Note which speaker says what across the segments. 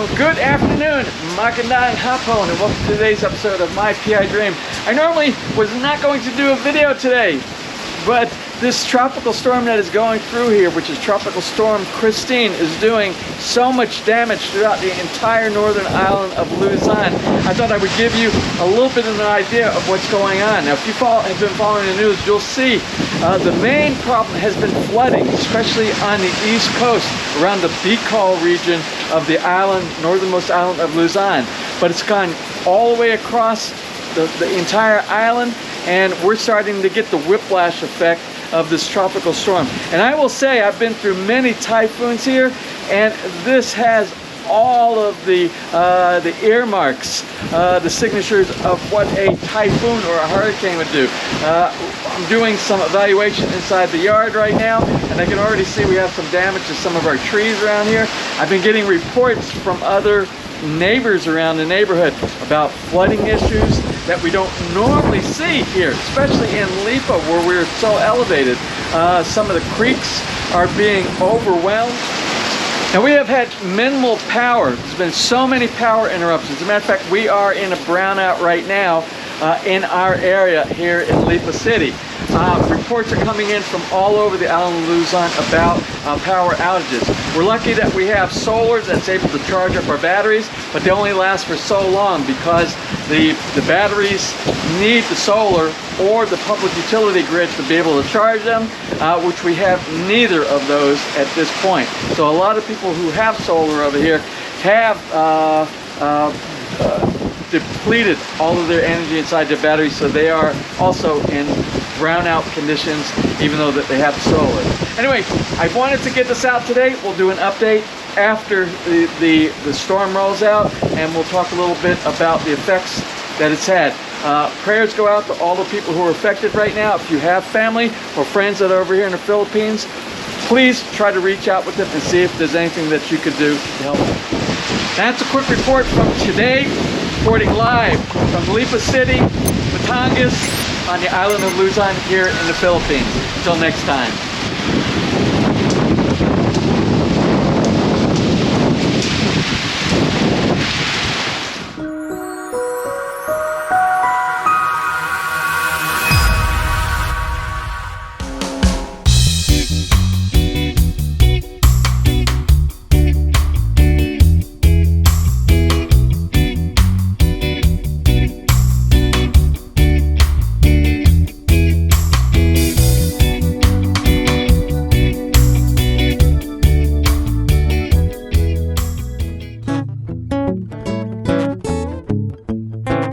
Speaker 1: Well, good afternoon, magandang hapon, and welcome to today's episode of My PI Dream. I normally was not going to do a video today, but this tropical storm that is going through here, which is Tropical Storm Kristine, is doing so much damage throughout the entire northern island of Luzon. I thought I would give you a little bit of an idea of what's going on. Now, if you have been following the news, you'll see the main problem has been flooding, especially on the east coast, around the Bicol region of the island, northernmost island of Luzon. But it's gone all the way across the entire island, and we're starting to get the whiplash effect of this tropical storm. And I will say, I've been through many typhoons here, and this has all of the earmarks, the signatures of what a typhoon or a hurricane would do. I'm doing some evaluation inside the yard right now, and I can already see we have some damage to some of our trees around here. I've been getting reports from other neighbors around the neighborhood about flooding issues that we don't normally see here, especially in Lipa where we're so elevated. Some of the creeks are being overwhelmed. Now, we have had minimal power. There's been so many power interruptions. As a matter of fact, we are in a brownout right now in our area here in Lipa City. Reports are coming in from all over the island of Luzon about power outages. We're lucky that we have solar that's able to charge up our batteries, but they only last for so long because the batteries need the solar or the public utility grid to be able to charge them, which we have neither of those at this point. So a lot of people who have solar over here have depleted all of their energy inside their batteries, so they are also in brownout conditions even though that they have solar. Anyway, I wanted to get this out today. We'll do an update after the storm rolls out, and we'll talk a little bit about the effects that it's had. Prayers go out to all the people who are affected right now. If you have family or friends that are over here in the Philippines, please try to reach out with them and see if there's anything that you could do to help them. That's a quick report from today, reporting live from Lipa City, Batangas, on the island of Luzon here in the Philippines. Until next time.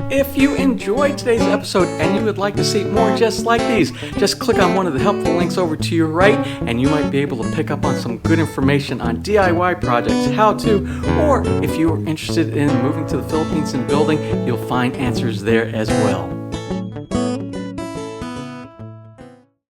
Speaker 1: If you enjoyed today's episode and you would like to see more just like these, just click on one of the helpful links over to your right, and you might be able to pick up on some good information on DIY projects, how to, or if you are interested in moving to the Philippines and building, you'll find answers there as well.